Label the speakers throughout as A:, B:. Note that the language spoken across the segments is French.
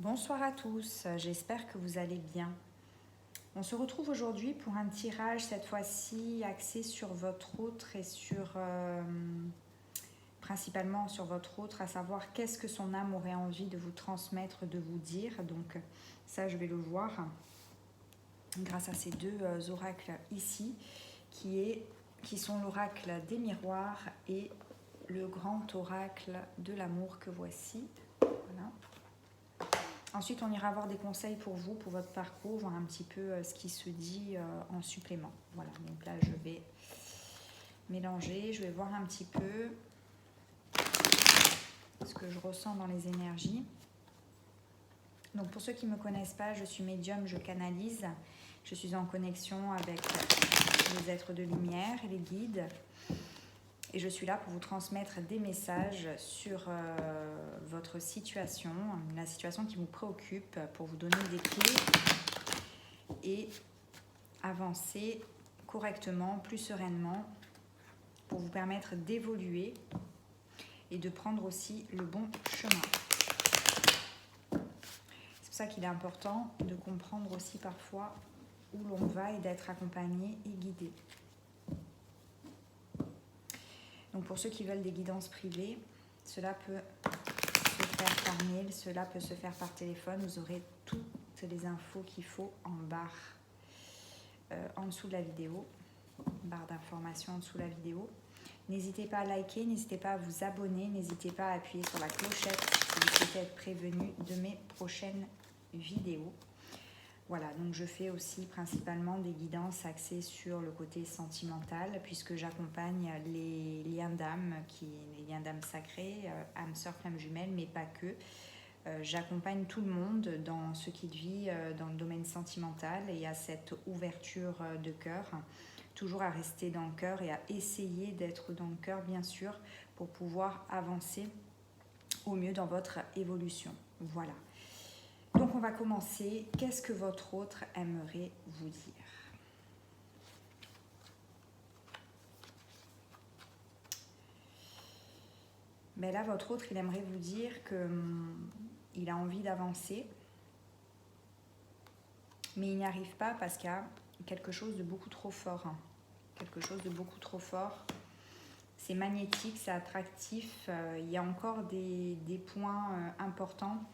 A: Bonsoir à tous, j'espère que vous allez bien. On se retrouve aujourd'hui pour un tirage, cette fois-ci axé sur votre autre et principalement sur votre autre, à savoir qu'est-ce que son âme aurait envie de vous transmettre, de vous dire. Donc ça, je vais le voir grâce à ces deux oracles ici, qui sont l'oracle des miroirs et le grand oracle de l'amour que voici. Voilà. Ensuite, on ira voir des conseils pour vous, pour votre parcours, voir un petit peu ce qui se dit en supplément. Voilà, donc là, je vais mélanger, je vais voir un petit peu ce que je ressens dans les énergies. Donc, pour ceux qui ne me connaissent pas, je suis médium, je canalise. Je suis en connexion avec les êtres de lumière et les guides. Et je suis là pour vous transmettre des messages sur votre situation, la situation qui vous préoccupe, pour vous donner des clés et avancer correctement, plus sereinement, pour vous permettre d'évoluer et de prendre aussi le bon chemin. C'est pour ça qu'il est important de comprendre aussi parfois où l'on va et d'être accompagné et guidé. Donc pour ceux qui veulent des guidances privées, cela peut se faire par mail, cela peut se faire par téléphone. Vous aurez toutes les infos qu'il faut en barre en dessous de la vidéo, barre d'informations en dessous de la vidéo. N'hésitez pas à liker, n'hésitez pas à vous abonner, n'hésitez pas à appuyer sur la clochette si vous souhaitez être prévenu de mes prochaines vidéos. Voilà, donc je fais aussi principalement des guidances axées sur le côté sentimental, puisque j'accompagne les liens d'âme, les liens d'âme sacrés, âme sœur, flamme jumelle, mais pas que. J'accompagne tout le monde dans ce qu'il vit dans le domaine sentimental et à cette ouverture de cœur, toujours à rester dans le cœur et à essayer d'être dans le cœur, bien sûr, pour pouvoir avancer au mieux dans votre évolution. Voilà. Donc on va commencer. Qu'est-ce que votre autre aimerait vous dire? Ben là, votre autre, il aimerait vous dire qu'il a envie d'avancer, mais il n'y arrive pas parce qu'il y a quelque chose de beaucoup trop fort. Quelque chose de beaucoup trop fort. C'est magnétique, c'est attractif. Il y a encore des points importants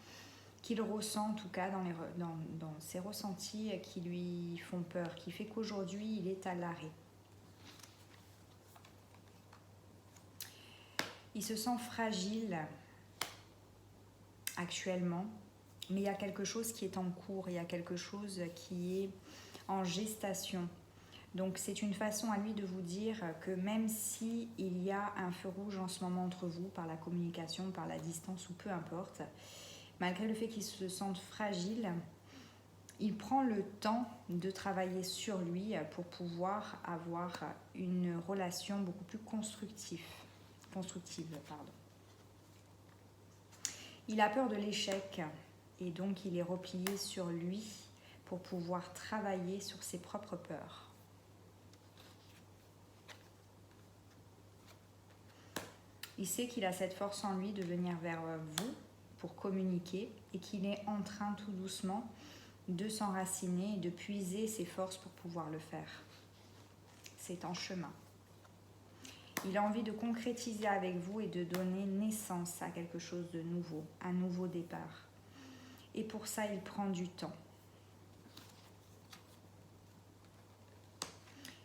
A: qu'il ressent, en tout cas dans ses ressentis, qui lui font peur, qui fait qu'aujourd'hui il est à l'arrêt. Il se sent fragile actuellement, mais il y a quelque chose qui est en cours, il y a quelque chose qui est en gestation. Donc c'est une façon à lui de vous dire que même si il y a un feu rouge en ce moment entre vous, par la communication, par la distance ou peu importe, malgré le fait qu'il se sente fragile, il prend le temps de travailler sur lui pour pouvoir avoir une relation beaucoup plus constructive. Il a peur de l'échec et donc il est replié sur lui pour pouvoir travailler sur ses propres peurs. Il sait qu'il a cette force en lui de venir vers vous pour communiquer et qu'il est en train tout doucement de s'enraciner et de puiser ses forces pour pouvoir le faire. C'est en chemin. Il a envie de concrétiser avec vous et de donner naissance à quelque chose de nouveau, un nouveau départ. Et pour ça, il prend du temps.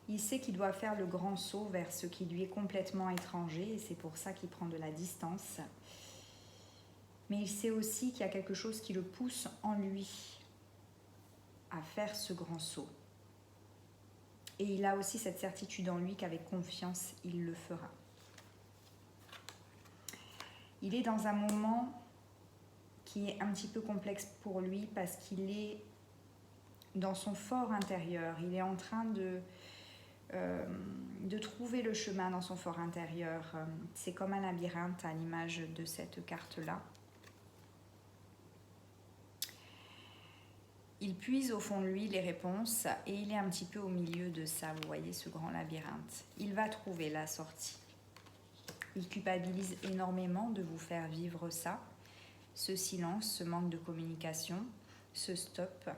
A: Il sait qu'il doit faire le grand saut vers ce qui lui est complètement étranger et c'est pour ça qu'il prend de la distance. Mais il sait aussi qu'il y a quelque chose qui le pousse en lui à faire ce grand saut. Et il a aussi cette certitude en lui qu'avec confiance, il le fera. Il est dans un moment qui est un petit peu complexe pour lui parce qu'il est dans son fort intérieur. Il est en train de trouver le chemin dans son fort intérieur. C'est comme un labyrinthe à l'image de cette carte-là. Il puise au fond de lui les réponses et il est un petit peu au milieu de ça, vous voyez, ce grand labyrinthe. Il va trouver la sortie. Il culpabilise énormément de vous faire vivre ça, ce silence, ce manque de communication, ce stop,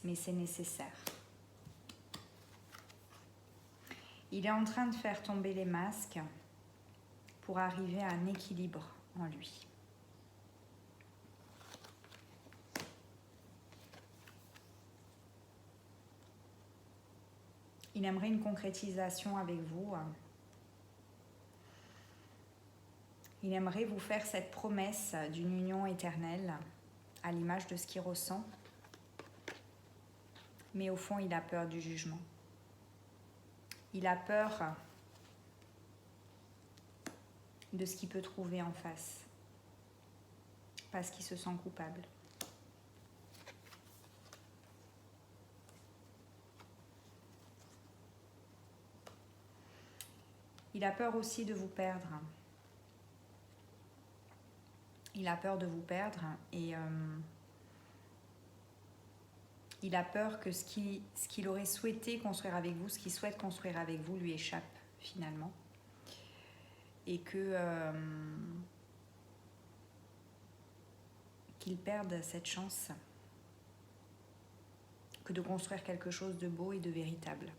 A: mais c'est nécessaire. Il est en train de faire tomber les masques pour arriver à un équilibre en lui. Il aimerait une concrétisation avec vous. Il aimerait vous faire cette promesse d'une union éternelle à l'image de ce qu'il ressent. Mais au fond, il a peur du jugement. Il a peur de ce qu'il peut trouver en face. Parce qu'il se sent coupable. Il a peur aussi de vous perdre. Il a peur de vous perdre et il a peur que ce qu'il aurait souhaité construire avec vous, ce qu'il souhaite construire avec vous, lui échappe finalement. Et qu'il perde cette chance que de construire quelque chose de beau et de véritable.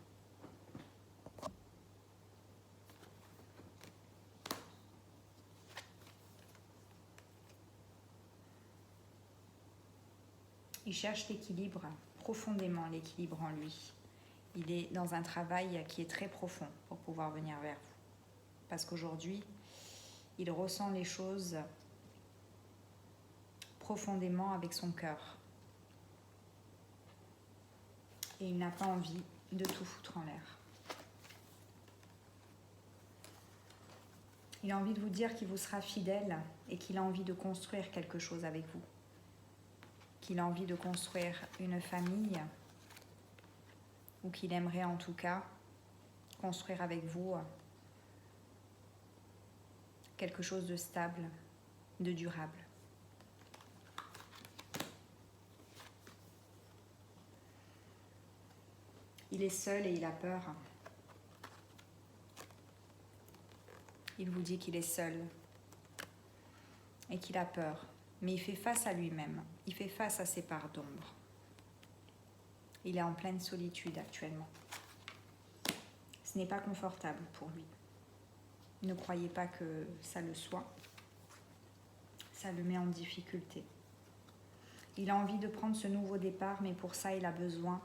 A: Il cherche l'équilibre, profondément l'équilibre en lui. Il est dans un travail qui est très profond pour pouvoir venir vers vous. Parce qu'aujourd'hui, il ressent les choses profondément avec son cœur. Et il n'a pas envie de tout foutre en l'air. Il a envie de vous dire qu'il vous sera fidèle et qu'il a envie de construire quelque chose avec vous. Qu'il a envie de construire une famille ou qu'il aimerait en tout cas construire avec vous quelque chose de stable, de durable. Il est seul et il a peur. Il vous dit qu'il est seul et qu'il a peur. Mais il fait face à lui-même, il fait face à ses parts d'ombre. Il est en pleine solitude actuellement. Ce n'est pas confortable pour lui. Ne croyez pas que ça le soit. Ça le met en difficulté. Il a envie de prendre ce nouveau départ, mais pour ça, il a besoin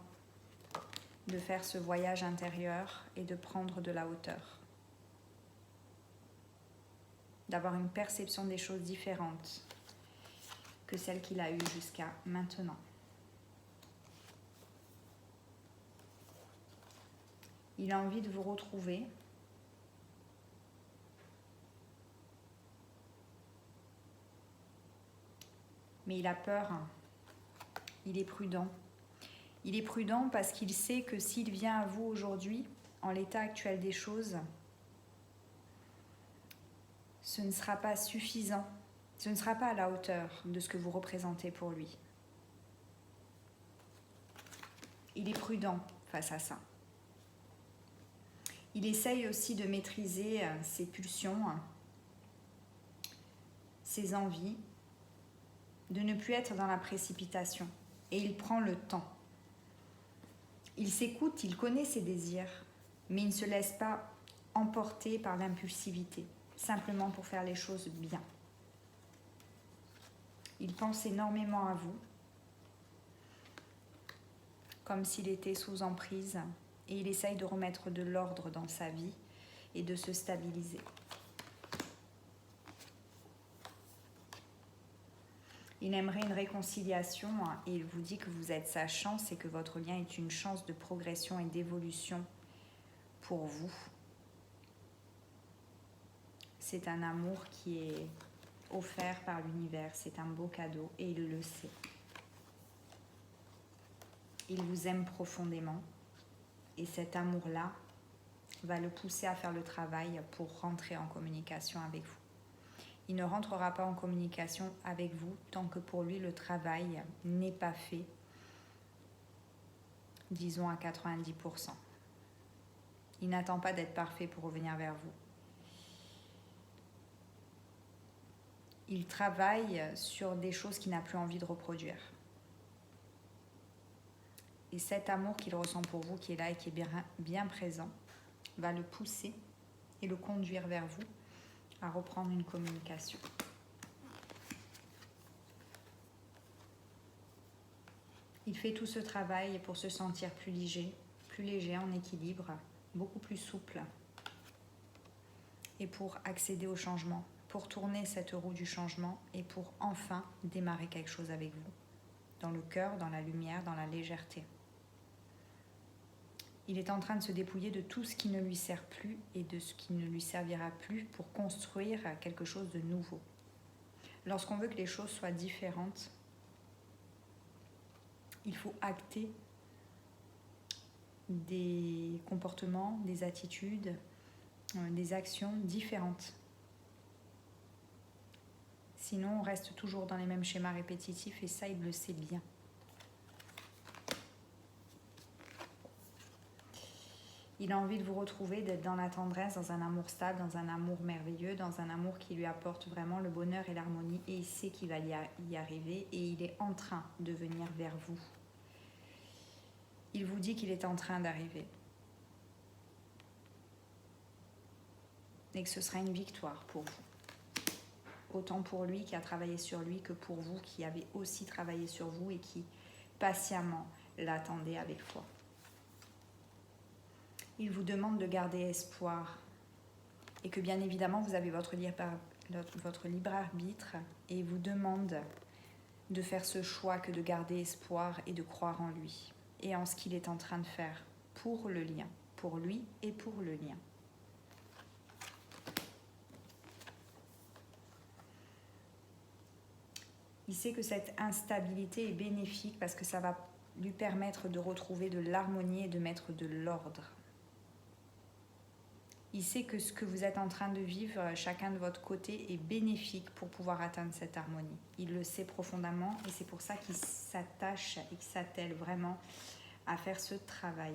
A: de faire ce voyage intérieur et de prendre de la hauteur. D'avoir une perception des choses différentes que celle qu'il a eue jusqu'à maintenant. Il a envie de vous retrouver. Mais il a peur. Il est prudent. Il est prudent parce qu'il sait que s'il vient à vous aujourd'hui, en l'état actuel des choses, ce ne sera pas suffisant. Ce ne sera pas à la hauteur de ce que vous représentez pour lui. Il est prudent face à ça. Il essaye aussi de maîtriser ses pulsions, ses envies, de ne plus être dans la précipitation. Et il prend le temps. Il s'écoute, il connaît ses désirs, mais il ne se laisse pas emporter par l'impulsivité, simplement pour faire les choses bien. Il pense énormément à vous, comme s'il était sous emprise, et il essaye de remettre de l'ordre dans sa vie et de se stabiliser. Il aimerait une réconciliation et il vous dit que vous êtes sa chance et que votre lien est une chance de progression et d'évolution pour vous. C'est un amour qui est offert par l'univers, c'est un beau cadeau et il le sait. Il vous aime profondément et cet amour-là va le pousser à faire le travail pour rentrer en communication avec vous. Il ne rentrera pas en communication avec vous tant que pour lui le travail n'est pas fait, disons à 90%. Il n'attend pas d'être parfait pour revenir vers vous. il travaille sur des choses qu'il n'a plus envie de reproduire. Et cet amour qu'il ressent pour vous, qui est là et qui est bien présent, va le pousser et le conduire vers vous à reprendre une communication. Il fait tout ce travail pour se sentir plus léger, en équilibre, beaucoup plus souple, et pour accéder au changement, pour tourner cette roue du changement et pour enfin démarrer quelque chose avec vous, dans le cœur, dans la lumière, dans la légèreté. Il est en train de se dépouiller de tout ce qui ne lui sert plus et de ce qui ne lui servira plus pour construire quelque chose de nouveau. Lorsqu'on veut que les choses soient différentes, il faut acter des comportements, des attitudes, des actions différentes. Sinon, on reste toujours dans les mêmes schémas répétitifs et ça, il le sait bien. Il a envie de vous retrouver, d'être dans la tendresse, dans un amour stable, dans un amour merveilleux, dans un amour qui lui apporte vraiment le bonheur et l'harmonie. Et il sait qu'il va y arriver et il est en train de venir vers vous. Il vous dit qu'il est en train d'arriver. Et que ce sera une victoire pour vous. Autant pour lui qui a travaillé sur lui que pour vous qui avez aussi travaillé sur vous et qui patiemment l'attendez avec foi. Il vous demande de garder espoir et que bien évidemment vous avez votre libre arbitre et il vous demande de faire ce choix que de garder espoir et de croire en lui et en ce qu'il est en train de faire pour le lien, pour lui et pour le lien. Il sait que cette instabilité est bénéfique parce que ça va lui permettre de retrouver de l'harmonie et de mettre de l'ordre. Il sait que ce que vous êtes en train de vivre, chacun de votre côté, est bénéfique pour pouvoir atteindre cette harmonie. Il le sait profondément et c'est pour ça qu'il s'attache et qu'il s'attelle vraiment à faire ce travail.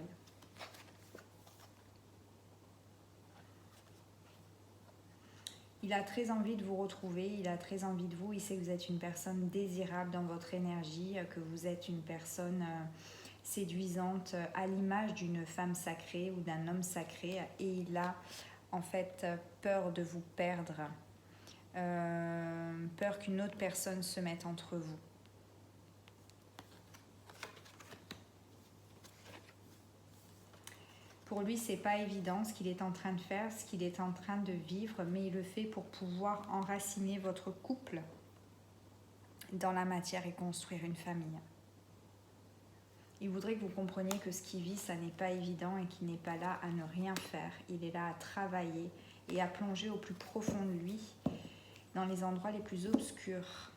A: Il a très envie de vous retrouver, il a très envie de vous, il sait que vous êtes une personne désirable dans votre énergie, que vous êtes une personne séduisante à l'image d'une femme sacrée ou d'un homme sacré et il a en fait peur de vous perdre, peur qu'une autre personne se mette entre vous. Pour lui, c'est pas évident ce qu'il est en train de faire, ce qu'il est en train de vivre, mais il le fait pour pouvoir enraciner votre couple dans la matière et construire une famille. Il voudrait que vous compreniez que ce qu'il vit, ça n'est pas évident et qu'il n'est pas là à ne rien faire. Il est là à travailler et à plonger au plus profond de lui, dans les endroits les plus obscurs,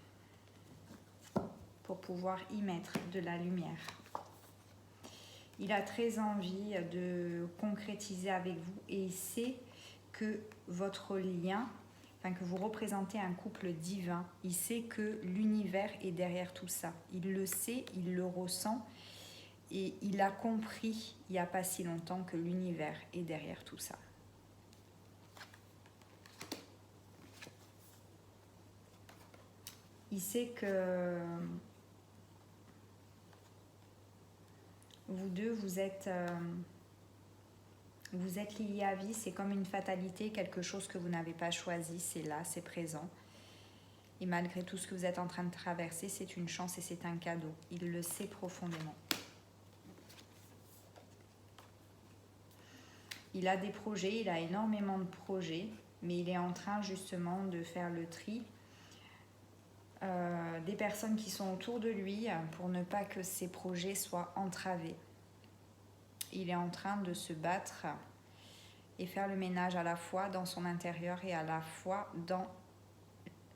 A: pour pouvoir y mettre de la lumière. Il a très envie de concrétiser avec vous et il sait que votre lien, que vous représentez un couple divin, il sait que l'univers est derrière tout ça. Il le sait, il le ressent. Et il a compris, il n'y a pas si longtemps, que l'univers est derrière tout ça. Il sait que vous deux, vous êtes liés à vie. C'est comme une fatalité, quelque chose que vous n'avez pas choisi. C'est là, c'est présent. Et malgré tout ce que vous êtes en train de traverser, c'est une chance et c'est un cadeau. Il le sait profondément. Il a des projets, il a énormément de projets, mais il est en train justement de faire le tri des personnes qui sont autour de lui pour ne pas que ses projets soient entravés. Il est en train de se battre et faire le ménage à la fois dans son intérieur et à la fois dans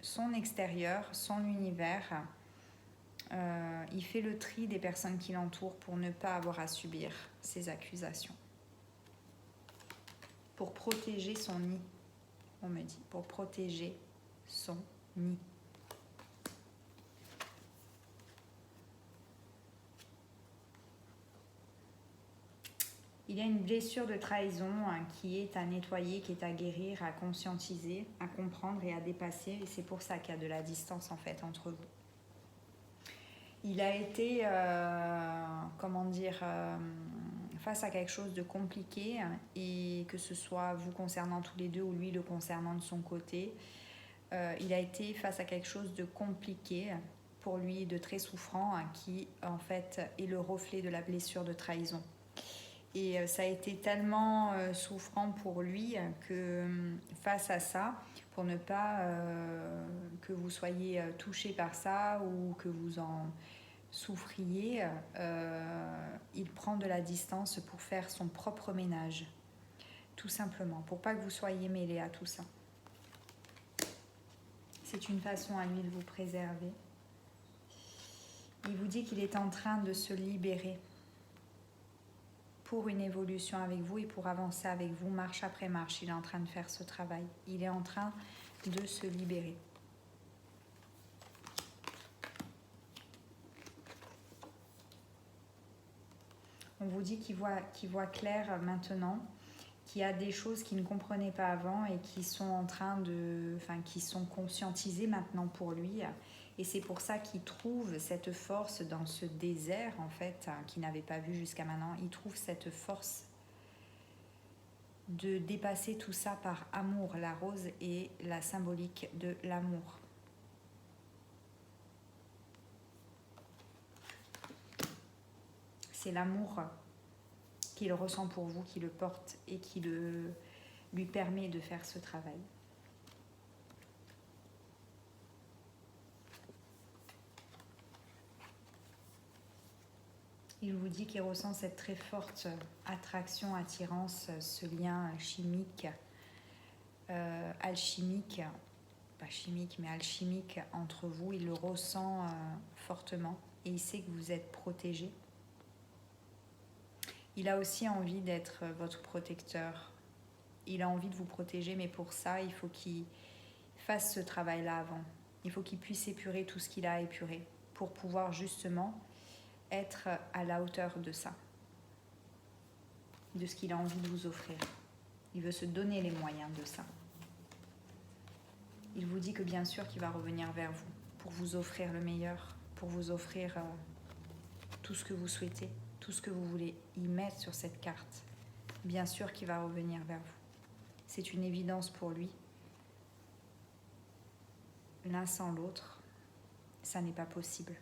A: son extérieur, son univers. Il fait le tri des personnes qui l'entourent pour ne pas avoir à subir ces accusations. Pour protéger son nid, on me dit, pour protéger son nid. Il y a une blessure de trahison qui est à nettoyer, qui est à guérir, à conscientiser, à comprendre et à dépasser. Et c'est pour ça qu'il y a de la distance en fait entre vous. Il a été, face à quelque chose de compliqué, et que ce soit vous concernant tous les deux ou lui le concernant de son côté, il a été face à quelque chose de compliqué pour lui, de très souffrant, qui en fait est le reflet de la blessure de trahison. Et ça a été tellement souffrant pour lui que face à ça, pour ne pas que vous soyez touché par ça ou que vous en souffriez, il prend de la distance pour faire son propre ménage, tout simplement, pour pas que vous soyez mêlés à tout ça. C'est une façon à lui de vous préserver. Il vous dit qu'il est en train de se libérer pour une évolution avec vous et pour avancer avec vous marche après marche. Il est en train de faire ce travail. Il est en train de se libérer. On vous dit qu'il voit clair maintenant, qu'il y a des choses qu'il ne comprenait pas avant et qui sont qui sont conscientisées maintenant pour lui. Et c'est pour ça qu'il trouve cette force dans ce désert, en fait, qu'il n'avait pas vu jusqu'à maintenant. Il trouve cette force de dépasser tout ça par amour. La rose est la symbolique de l'amour. C'est l'amour qu'il ressent pour vous, qui le porte et qui lui permet de faire ce travail. Il vous dit qu'il ressent cette très forte attraction, attirance, ce lien chimique, alchimique, pas chimique mais alchimique entre vous. Il le ressent fortement et il sait que vous êtes protégés. Il a aussi envie d'être votre protecteur. Il a envie de vous protéger, mais pour ça, il faut qu'il fasse ce travail-là avant. Il faut qu'il puisse épurer tout ce qu'il a à épurer pour pouvoir justement être à la hauteur de ça, de ce qu'il a envie de vous offrir. Il veut se donner les moyens de ça. Il vous dit que bien sûr qu'il va revenir vers vous pour vous offrir le meilleur, pour vous offrir tout ce que vous souhaitez, tout ce que vous voulez y mettre sur cette carte. Bien sûr qu'il va revenir vers vous. C'est une évidence pour lui. L'un sans l'autre, ça n'est pas possible.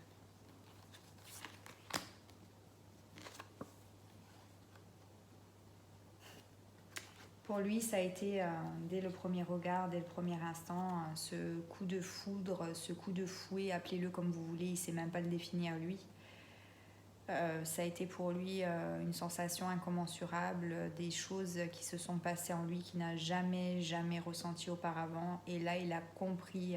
A: Pour lui, ça a été, dès le premier regard, dès le premier instant, ce coup de foudre, ce coup de fouet, appelez-le comme vous voulez, il ne sait même pas le définir lui. Ça a été pour lui une sensation incommensurable, des choses qui se sont passées en lui qu'il n'a jamais ressenti auparavant. Et là, il a compris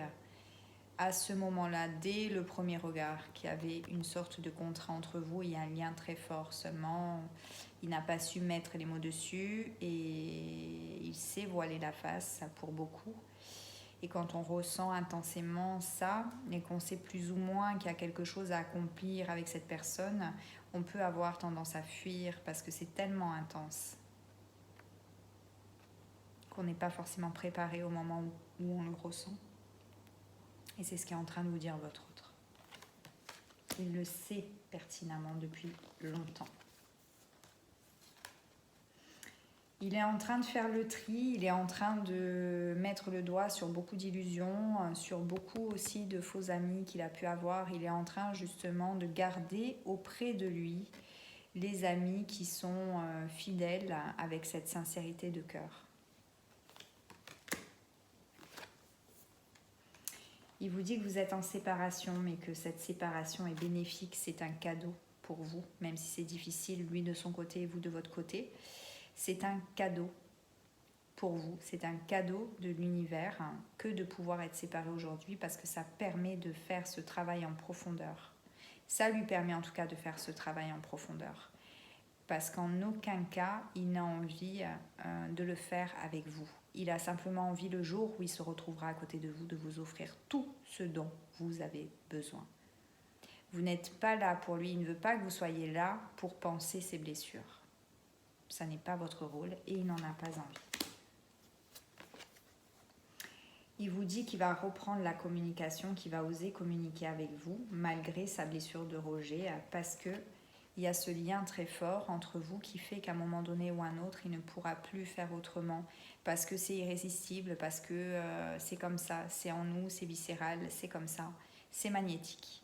A: à ce moment-là, dès le premier regard, qu'il y avait une sorte de contrat entre vous et un lien très fort. Seulement, il n'a pas su mettre les mots dessus et il s'est voilé la face pour beaucoup. Et quand on ressent intensément ça et qu'on sait plus ou moins qu'il y a quelque chose à accomplir avec cette personne, on peut avoir tendance à fuir parce que c'est tellement intense qu'on n'est pas forcément préparé au moment où on le ressent. Et c'est ce qu'est en train de vous dire votre autre. Il le sait pertinemment depuis longtemps. Il est en train de faire le tri, il est en train de mettre le doigt sur beaucoup d'illusions, sur beaucoup aussi de faux amis qu'il a pu avoir. Il est en train justement de garder auprès de lui les amis qui sont fidèles avec cette sincérité de cœur. Il vous dit que vous êtes en séparation, mais que cette séparation est bénéfique, c'est un cadeau pour vous, même si c'est difficile, lui de son côté et vous de votre côté. C'est un cadeau pour vous, c'est un cadeau de l'univers que de pouvoir être séparés aujourd'hui parce que ça permet de faire ce travail en profondeur. Ça lui permet en tout cas de faire ce travail en profondeur parce qu'en aucun cas il n'a envie de le faire avec vous. Il a simplement envie le jour où il se retrouvera à côté de vous de vous offrir tout ce dont vous avez besoin. Vous n'êtes pas là pour lui, il ne veut pas que vous soyez là pour panser ses blessures. Ça n'est pas votre rôle et il n'en a pas envie. Il vous dit qu'il va reprendre la communication, qu'il va oser communiquer avec vous malgré sa blessure de rejet parce que il y a ce lien très fort entre vous qui fait qu'à un moment donné ou un autre, il ne pourra plus faire autrement parce que c'est irrésistible, parce que c'est comme ça, c'est en nous, c'est viscéral, c'est comme ça, c'est magnétique.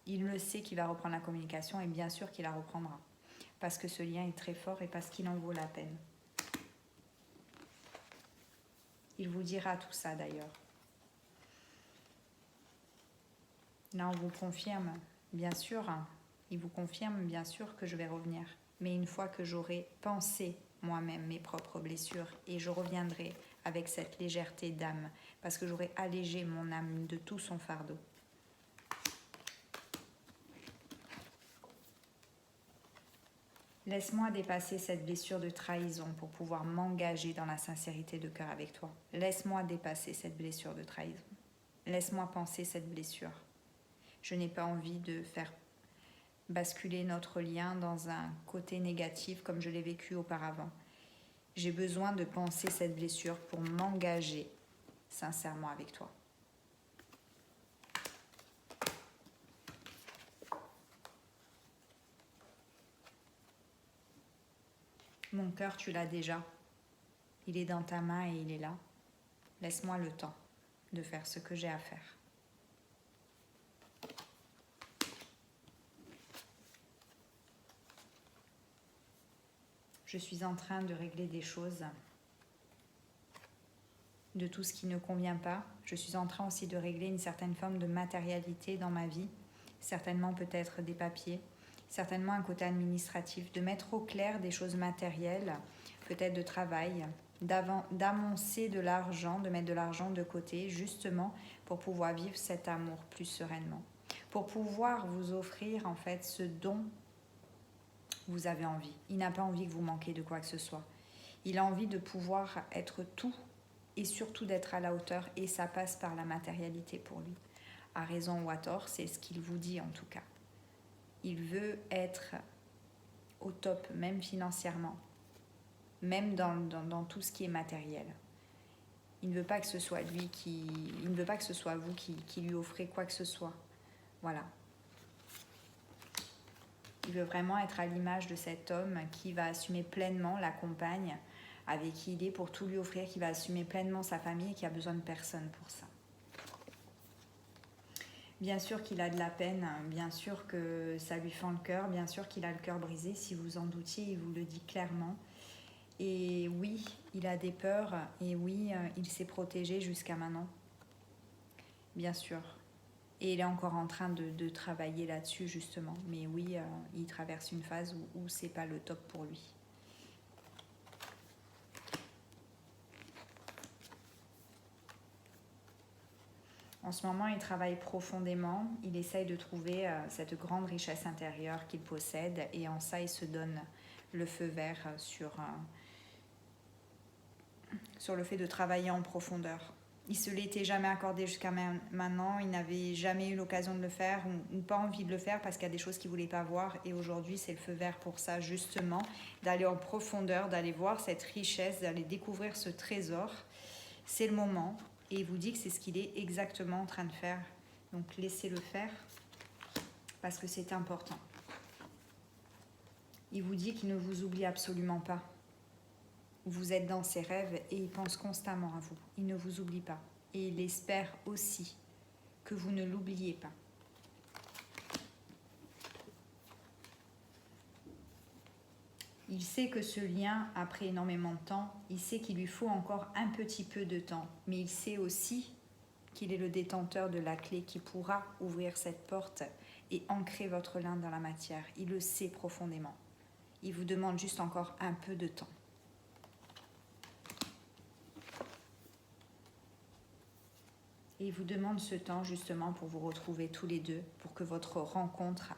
A: Il le sait qu'il va reprendre la communication et bien sûr qu'il la reprendra parce que ce lien est très fort et parce qu'il en vaut la peine. Il vous dira tout ça d'ailleurs. Là, on vous confirme, bien sûr, il vous confirme bien sûr que je vais revenir. Mais une fois que j'aurai pensé moi-même mes propres blessures et je reviendrai avec cette légèreté d'âme parce que j'aurai allégé mon âme de tout son fardeau. Laisse-moi dépasser cette blessure de trahison pour pouvoir m'engager dans la sincérité de cœur avec toi. Laisse-moi dépasser cette blessure de trahison. Laisse-moi penser cette blessure. Je n'ai pas envie de faire basculer notre lien dans un côté négatif comme je l'ai vécu auparavant. J'ai besoin de penser cette blessure pour m'engager sincèrement avec toi. Mon cœur, tu l'as déjà. Il est dans ta main et il est là. Laisse-moi le temps de faire ce que j'ai à faire. Je suis en train de régler des choses, de tout ce qui ne convient pas. Je suis en train aussi de régler une certaine forme de matérialité dans ma vie, certainement peut-être des papiers, certainement un côté administratif, de mettre au clair des choses matérielles, peut-être de travail, d'amoncer de l'argent, de mettre de l'argent de côté, justement pour pouvoir vivre cet amour plus sereinement, pour pouvoir vous offrir en fait ce dont vous avez envie. Il n'a pas envie que vous manquiez de quoi que ce soit. Il a envie de pouvoir être tout et surtout d'être à la hauteur et ça passe par la matérialité pour lui. À raison ou à tort, c'est ce qu'il vous dit en tout cas. Il veut être au top, même financièrement, même dans tout ce qui est matériel. Il ne veut pas que ce soit lui il ne veut pas que ce soit vous qui lui offrez quoi que ce soit. Voilà. Il veut vraiment être à l'image de cet homme qui va assumer pleinement la compagne avec qui il est pour tout lui offrir, qui va assumer pleinement sa famille et qui a besoin de personne pour ça. Bien sûr qu'il a de la peine, bien sûr que ça lui fend le cœur, bien sûr qu'il a le cœur brisé, si vous en doutiez, il vous le dit clairement. Et oui, il a des peurs et oui, il s'est protégé jusqu'à maintenant. Bien sûr. Et il est encore en train de travailler là-dessus, justement. Mais oui, il traverse une phase où c'est pas le top pour lui. En ce moment, il travaille profondément. Il essaye de trouver cette grande richesse intérieure qu'il possède. Et en ça, il se donne le feu vert sur le fait de travailler en profondeur. Il se l'était jamais accordé jusqu'à maintenant, il n'avait jamais eu l'occasion de le faire ou pas envie de le faire parce qu'il y a des choses qu'il ne voulait pas voir et aujourd'hui c'est le feu vert pour ça justement, d'aller en profondeur, d'aller voir cette richesse, d'aller découvrir ce trésor. C'est le moment et il vous dit que c'est ce qu'il est exactement en train de faire. Donc laissez-le faire parce que c'est important. Il vous dit qu'il ne vous oublie absolument pas. Vous êtes dans ses rêves et il pense constamment à vous. Il ne vous oublie pas. Et il espère aussi que vous ne l'oubliez pas. Il sait que ce lien, après énormément de temps, il sait qu'il lui faut encore un petit peu de temps. Mais il sait aussi qu'il est le détenteur de la clé qui pourra ouvrir cette porte et ancrer votre lien dans la matière. Il le sait profondément. Il vous demande juste encore un peu de temps. Et il vous demande ce temps justement pour vous retrouver tous les deux, pour que votre rencontre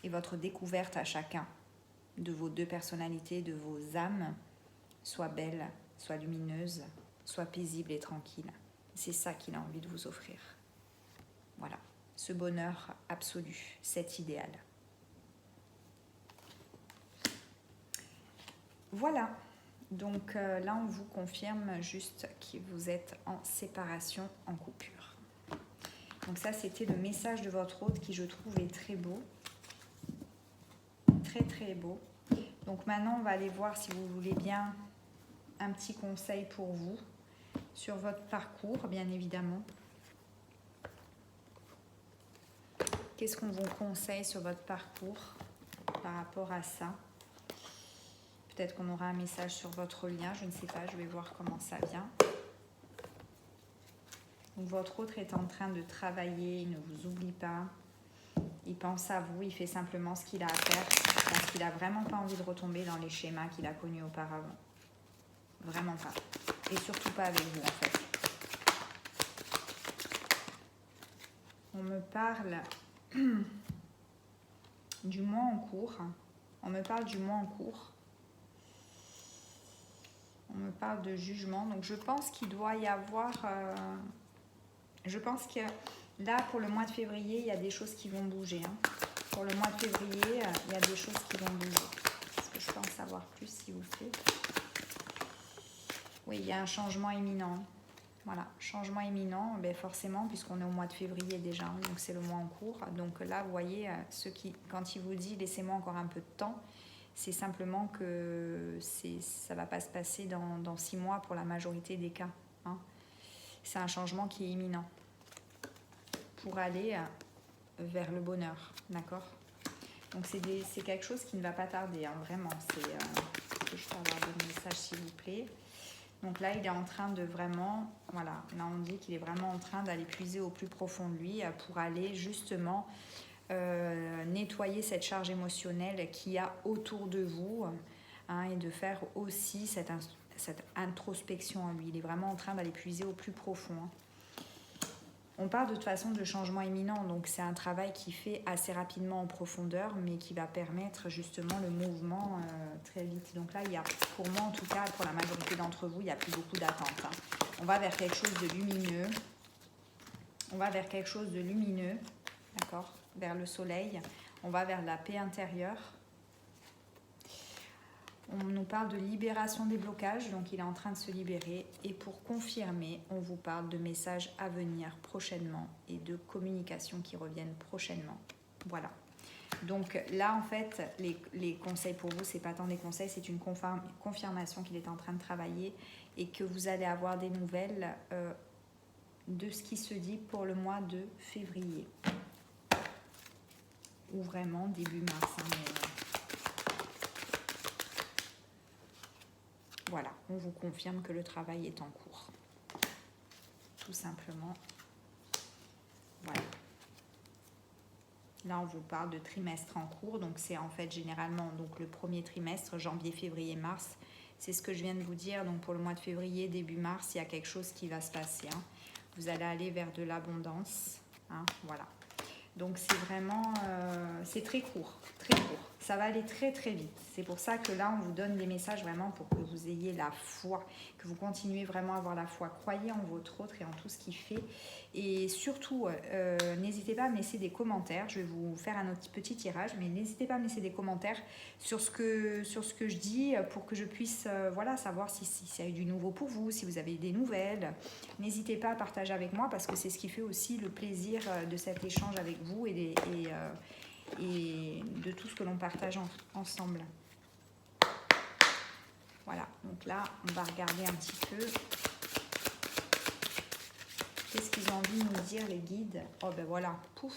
A: et votre découverte à chacun de vos deux personnalités, de vos âmes, soit belle, soit lumineuse, soit paisible et tranquille. C'est ça qu'il a envie de vous offrir. Voilà, ce bonheur absolu, cet idéal. Voilà. Donc là, on vous confirme juste que vous êtes en séparation, en coupure. Donc ça, c'était le message de votre hôte qui, je trouve, est très beau. Très, très beau. Donc maintenant, on va aller voir, si vous voulez bien, un petit conseil pour vous sur votre parcours, bien évidemment. Qu'est-ce qu'on vous conseille sur votre parcours par rapport à ça? Peut-être qu'on aura un message sur votre lien, je ne sais pas, je vais voir comment ça vient. Donc votre autre est en train de travailler, il ne vous oublie pas. Il pense à vous, il fait simplement ce qu'il a à faire parce qu'il n'a vraiment pas envie de retomber dans les schémas qu'il a connus auparavant. Vraiment pas. Et surtout pas avec vous, en fait. On me parle du mois en cours. On me parle du mois en cours. On me parle de jugement. Donc je pense qu'il doit y avoir... je pense que là, pour le mois de février, il y a des choses qui vont bouger. Hein. Pour le mois de février, il y a des choses qui vont bouger. Est-ce que je peux en savoir plus, s'il vous plaît? Oui, il y a un changement imminent. Voilà, changement imminent, ben forcément, puisqu'on est au mois de février déjà, hein, donc c'est le mois en cours. Donc là, vous voyez, quand il vous dit « laissez-moi encore un peu de temps », c'est simplement que ça ne va pas se passer dans 6 mois pour la majorité des cas. Hein. C'est un changement qui est imminent pour aller vers le bonheur, d'accord? Donc c'est quelque chose qui ne va pas tarder, hein, vraiment. Est-ce que je peux avoir d'autres messages, s'il vous plaît? Donc là, il est en train de vraiment, voilà, là on dit qu'il est vraiment en train d'aller puiser au plus profond de lui pour aller justement nettoyer cette charge émotionnelle qu'il y a autour de vous, hein, et de faire aussi cette introspection en lui. Il est vraiment en train d'aller puiser au plus profond. Hein. On parle de toute façon de changement imminent, donc c'est un travail qui fait assez rapidement en profondeur, mais qui va permettre justement le mouvement très vite. Donc là, il y a, pour moi en tout cas, pour la majorité d'entre vous, il n'y a plus beaucoup d'attente. Hein. On va vers quelque chose de lumineux. On va vers quelque chose de lumineux, d'accord, vers le soleil. On va vers la paix intérieure. On nous parle de libération des blocages, donc il est en train de se libérer. Et pour confirmer, on vous parle de messages à venir prochainement et de communications qui reviennent prochainement. Voilà. Donc là, en fait, les conseils pour vous, c'est pas tant des conseils, c'est une confirmation qu'il est en train de travailler et que vous allez avoir des nouvelles de ce qui se dit pour le mois de février. Ou vraiment début mars. Hein, voilà, on vous confirme que le travail est en cours. Tout simplement. Voilà. Là, on vous parle de trimestre en cours. Donc, c'est en fait généralement donc, le premier trimestre, janvier, février, mars. C'est ce que je viens de vous dire. Donc, pour le mois de février, début mars, il y a quelque chose qui va se passer. Hein. Vous allez aller vers de l'abondance. Hein, voilà. Donc, c'est vraiment... c'est très court. Très court. Ça va aller très très vite. C'est pour ça que là, on vous donne des messages vraiment pour que vous ayez la foi, que vous continuez vraiment à avoir la foi. Croyez en votre autre et en tout ce qu'il fait. Et surtout, n'hésitez pas à me laisser des commentaires. Je vais vous faire un autre petit tirage, mais n'hésitez pas à me laisser des commentaires sur ce que je dis pour que je puisse voilà, savoir si ça a eu du nouveau pour vous, si vous avez des nouvelles. N'hésitez pas à partager avec moi parce que c'est ce qui fait aussi le plaisir de cet échange avec vous et de tout ce que l'on partage ensemble. Voilà, donc là, on va regarder un petit peu. Qu'est-ce qu'ils ont envie de nous dire, les guides? Oh ben voilà, pouf,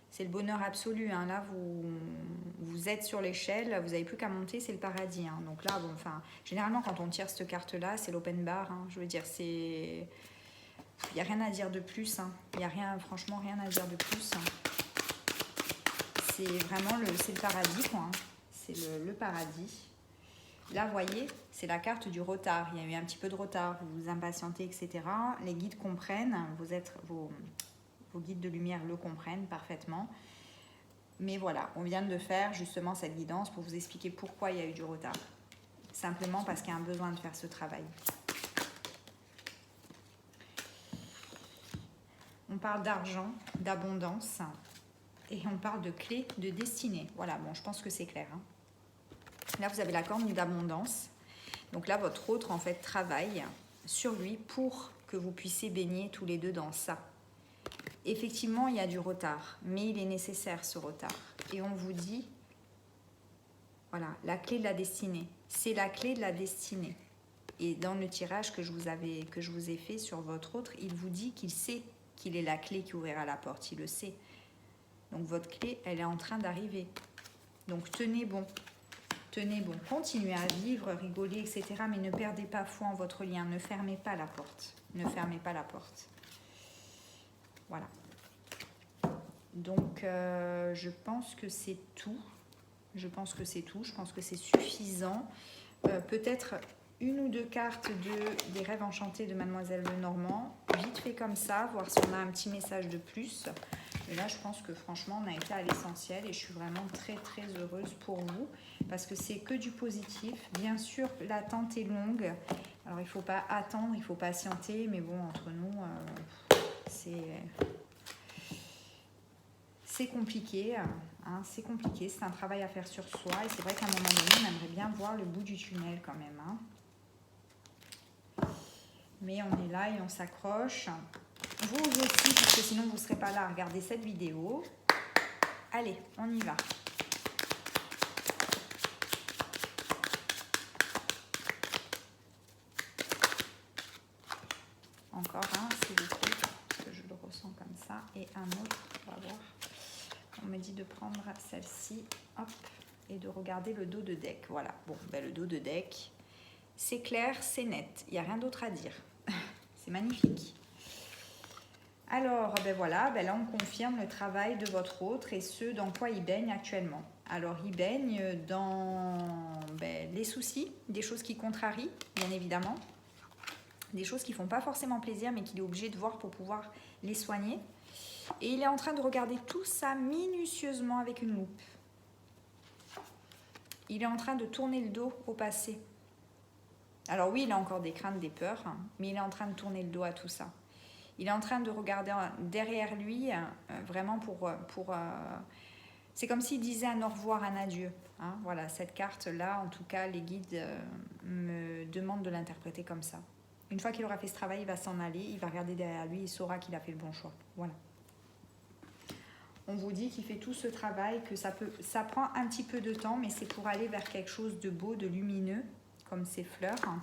A: c'est le bonheur absolu. Hein. Là, vous êtes sur l'échelle, vous n'avez plus qu'à monter, c'est le paradis. Hein. Donc là, bon, enfin, généralement, quand on tire cette carte-là, c'est l'open bar. Hein. Je veux dire, c'est... Il n'y a rien à dire de plus. Hein. Il n'y a rien, franchement, rien à dire de plus. Hein. C'est vraiment c'est le paradis, quoi. Hein. C'est le paradis. Là, vous voyez, c'est la carte du retard. Il y a eu un petit peu de retard, vous vous impatientez, etc. Les guides comprennent, vos guides de lumière le comprennent parfaitement. Mais voilà, on vient de faire justement cette guidance pour vous expliquer pourquoi il y a eu du retard. Simplement parce qu'il y a un besoin de faire ce travail. On parle d'argent, d'abondance et on parle de clés de destinée. Voilà, bon, je pense que c'est clair. Hein. Là, vous avez la corne d'abondance. Donc là, votre autre, en fait, travaille sur lui pour que vous puissiez baigner tous les deux dans ça. Effectivement, il y a du retard, mais il est nécessaire, ce retard. Et on vous dit, voilà, la clé de la destinée. C'est la clé de la destinée. Et dans le tirage que je vous ai fait sur votre autre, il vous dit qu'il sait qu'il est la clé qui ouvrira la porte. Il le sait. Donc, votre clé, elle est en train d'arriver. Donc, tenez bon. Tenez bon. Continuez à vivre, rigoler, etc. Mais ne perdez pas foi en votre lien. Ne fermez pas la porte. Ne fermez pas la porte. Voilà. Donc, je pense que c'est tout. Je pense que c'est tout. Je pense que c'est suffisant. Peut-être une ou deux cartes des rêves enchantés de Mademoiselle Lenormand. Vite fait comme ça, voir si on a un petit message de plus. Et là, je pense que franchement, on a été à l'essentiel et je suis vraiment très, très heureuse pour vous parce que c'est que du positif. Bien sûr, l'attente est longue. Alors, il ne faut pas attendre, il faut patienter. Mais bon, entre nous, c'est compliqué. Hein, c'est compliqué, c'est un travail à faire sur soi. Et c'est vrai qu'à un moment donné, on aimerait bien voir le bout du tunnel quand même. Hein. Mais on est là et on s'accroche. Vous aussi, parce que sinon vous ne serez pas là à regarder cette vidéo. Allez, on y va. Encore un, s'il vous plaît, parce que je le ressens comme ça. Et un autre, on va voir. On me dit de prendre celle-ci, hop, et de regarder le dos de deck. Voilà, bon, ben, le dos de deck, c'est clair, c'est net. Il n'y a rien d'autre à dire. C'est magnifique. Alors, ben voilà, ben là on confirme le travail de votre autre et ce dans quoi il baigne actuellement. Alors, il baigne dans les soucis, des choses qui contrarient, bien évidemment. Des choses qui ne font pas forcément plaisir, mais qu'il est obligé de voir pour pouvoir les soigner. Et il est en train de regarder tout ça minutieusement avec une loupe. Il est en train de tourner le dos au passé. Alors oui, il a encore des craintes, des peurs, hein, mais il est en train de tourner le dos à tout ça. Il est en train de regarder derrière lui, vraiment pour c'est comme s'il disait un au revoir, un adieu. Hein, voilà, cette carte-là, en tout cas, les guides me demandent de l'interpréter comme ça. Une fois qu'il aura fait ce travail, il va s'en aller, il va regarder derrière lui, il saura qu'il a fait le bon choix. Voilà. On vous dit qu'il fait tout ce travail, que ça prend un petit peu de temps, mais c'est pour aller vers quelque chose de beau, de lumineux, comme ces fleurs, hein,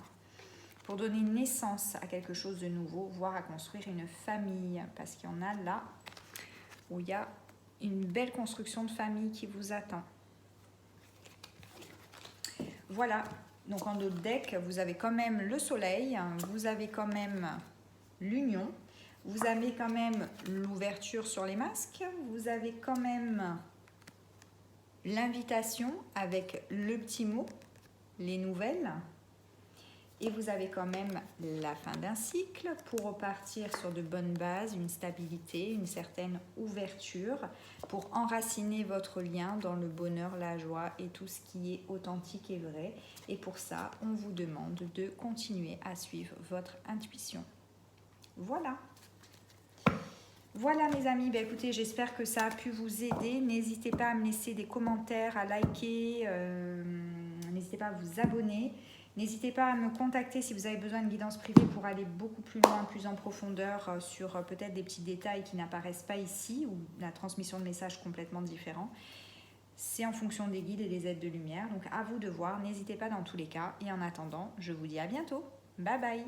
A: pour donner naissance à quelque chose de nouveau, voire à construire une famille. Parce qu'il y en a là où il y a une belle construction de famille qui vous attend. Voilà. Donc en d'autres decks, vous avez quand même le soleil, vous avez quand même l'union, vous avez quand même l'ouverture sur les masques, vous avez quand même l'invitation avec le petit mot, les nouvelles, et vous avez quand même la fin d'un cycle pour repartir sur de bonnes bases, une stabilité, une certaine ouverture pour enraciner votre lien dans le bonheur, la joie et tout ce qui est authentique et vrai. Et pour ça, on vous demande de continuer à suivre votre intuition. Voilà. Voilà mes amis, ben écoutez, j'espère que ça a pu vous aider. N'hésitez pas à me laisser des commentaires, à liker, n'hésitez pas à vous abonner. N'hésitez pas à me contacter si vous avez besoin de guidance privée pour aller beaucoup plus loin, plus en profondeur sur peut-être des petits détails qui n'apparaissent pas ici ou la transmission de messages complètement différents. C'est en fonction des guides et des aides de lumière, donc à vous de voir. N'hésitez pas dans tous les cas. Et en attendant, je vous dis à bientôt. Bye bye.